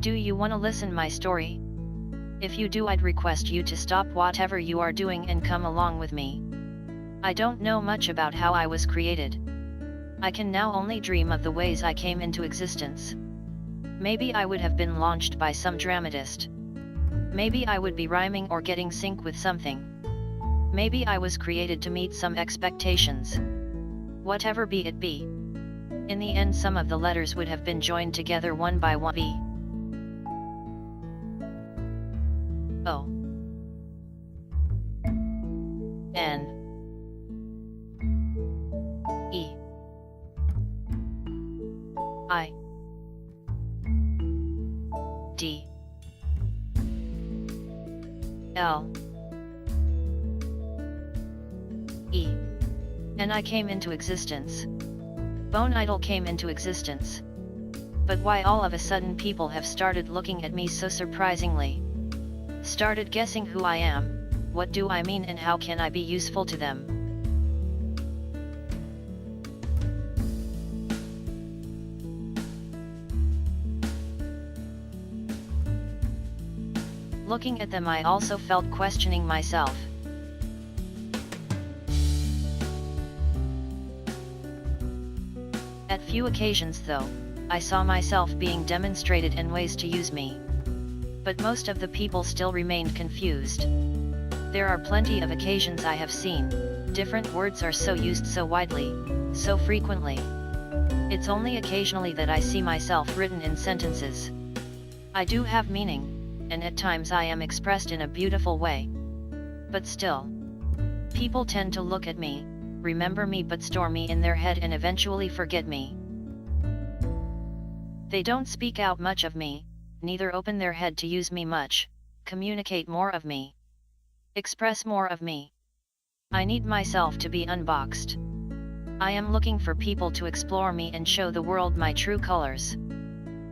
Do you wanna listen my story? If you do, I'd request you to stop whatever you are doing and come along with me. I don't know much about how I was created. I can now only dream of the ways I came into existence. Maybe I would have been launched by some dramatist. Maybe I would be rhyming or getting sync with something. Maybe I was created to meet some expectations. Whatever be it be. In the end, some of the letters would have been joined together one by one. V O N E I D L E and I came into existence. Bone Idol came into existence. But why all of a sudden people have started looking at me so surprisingly? Started guessing who I am, what do I mean, and how can I be useful to them? Looking at them, I also felt questioning myself. At few occasions though, I saw myself being demonstrated and ways to use me. But most of the people still remained confused. There are plenty of occasions I have seen, different words are so used so widely, so frequently. It's only occasionally that I see myself written in sentences. I do have meaning, and at times I am expressed in a beautiful way. But still, people tend to look at me, remember me, but store me in their head and eventually forget me. They don't speak out much of me, neither open their head to use me much, communicate more of me, express more of me. I need myself to be unboxed. I am looking for people to explore me and show the world my true colors.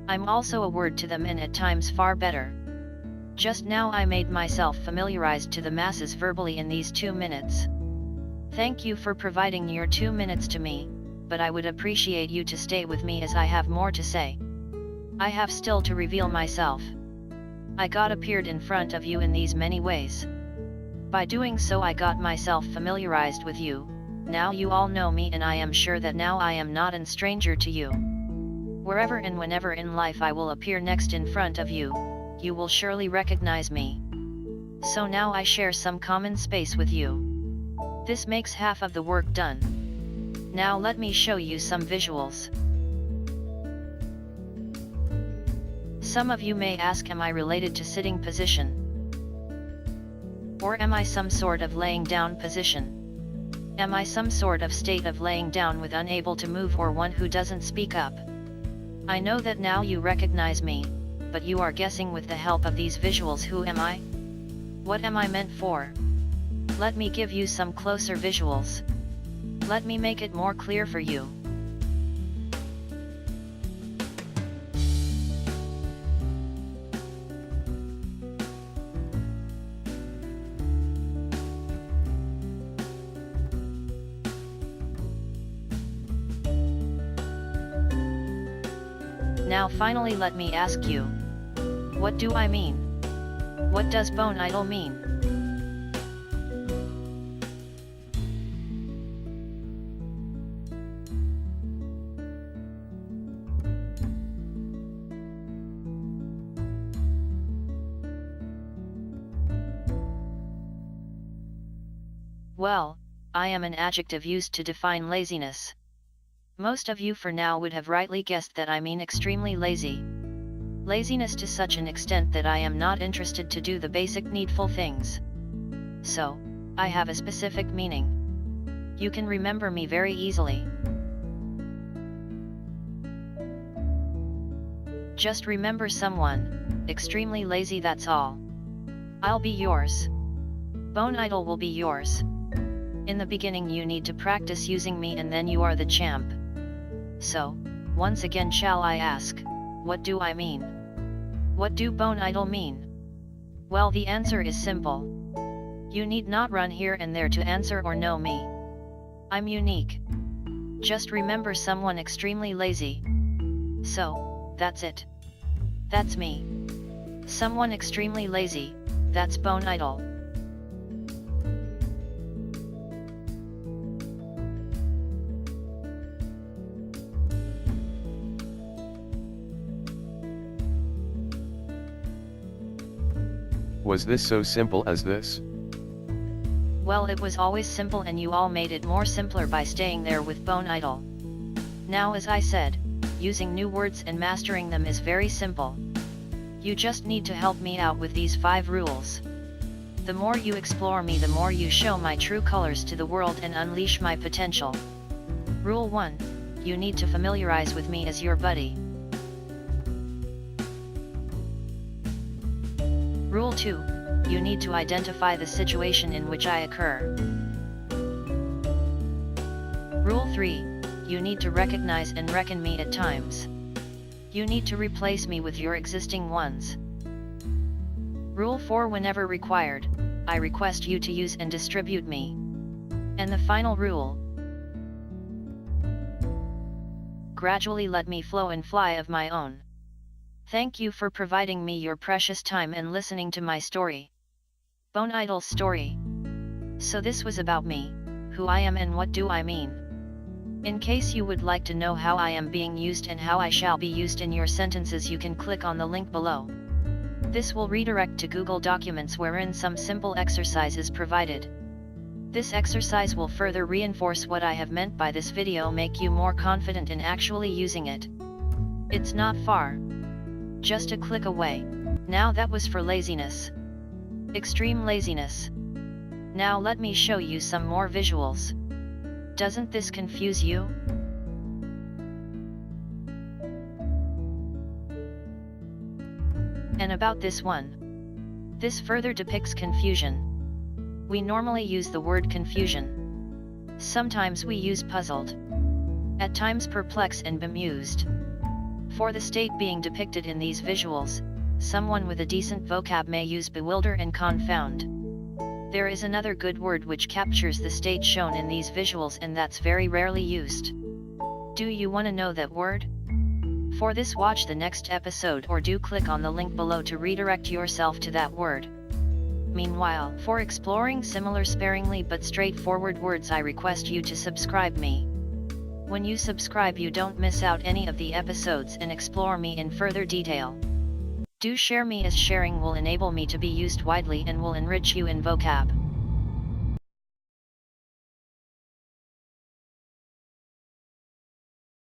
I'm also a word to them, and at times far better. Just now I made myself familiarized to the masses verbally in these 2 minutes. Thank you for providing your 2 minutes to me, but I would appreciate you to stay with me as I have more to say. I have still to reveal myself. I got appeared in front of you in these many ways. By doing so I got myself familiarized with you, now you all know me, and I am sure that now I am not a stranger to you. Wherever and whenever in life I will appear next in front of you, you will surely recognize me. So now I share some common space with you. This makes half of the work done. Now let me show you some visuals. Some of you may ask, am I related to sitting position? Or am I some sort of laying down position? Am I some sort of state of laying down with unable to move, or one who doesn't speak up? I know that now you recognize me, but you are guessing with the help of these visuals, who am I? What am I meant for? Let me give you some closer visuals. Let me make it more clear for you. Now finally let me ask you, what do I mean? What does Bone Idol mean? Well, I am an adjective used to define laziness. Most of you for now would have rightly guessed that I mean extremely lazy. Laziness to such an extent that I am not interested to do the basic needful things. So, I have a specific meaning. You can remember me very easily. Just remember someone, extremely lazy, that's all. I'll be yours. Bone Idol will be yours. In the beginning you need to practice using me, and then you are the champ. So, once again shall I ask, what do I mean? What do Bone Idol mean? Well, the answer is simple. You need not run here and there to answer or know me. I'm unique. Just remember someone extremely lazy. So, that's it. That's me. Someone extremely lazy, that's bone idle. Was this so simple as this? Well, it was always simple and you all made it more simpler by staying there with bone idle. Now, as I said, using new words and mastering them is very simple. You just need to help me out with these 5 rules. The more you explore me, the more you show my true colors to the world and unleash my potential. Rule 1. You need to familiarize with me as your buddy. Rule 2. You need to identify the situation in which I occur. Rule 3. You need to recognize and reckon me at times. You need to replace me with your existing ones. Rule 4. Whenever required, I request you to use and distribute me. And the final rule. Gradually let me flow and fly of my own. Thank you for providing me your precious time and listening to my story. Bone Idol's story. So this was about me, who I am and what do I mean. In case you would like to know how I am being used and how I shall be used in your sentences, you can click on the link below. This will redirect to Google Documents wherein some simple exercise is provided. This exercise will further reinforce what I have meant by this video, make you more confident in actually using it. It's not far. Just a click away. Now that was for laziness. Extreme laziness. Now let me show you some more visuals. Doesn't this confuse you? And about this one. This further depicts confusion. We normally use the word confusion. Sometimes we use puzzled. At times perplexed and bemused. For the state being depicted in these visuals, someone with a decent vocab may use bewilder and confound. There is another good word which captures the state shown in these visuals, and that's very rarely used. Do you want to know that word? For this, watch the next episode or do click on the link below to redirect yourself to that word. Meanwhile, for exploring similar sparingly but straightforward words, I request you to subscribe me. When you subscribe, you don't miss out any of the episodes and explore me in further detail. Do share me, as sharing will enable me to be used widely and will enrich you in vocab.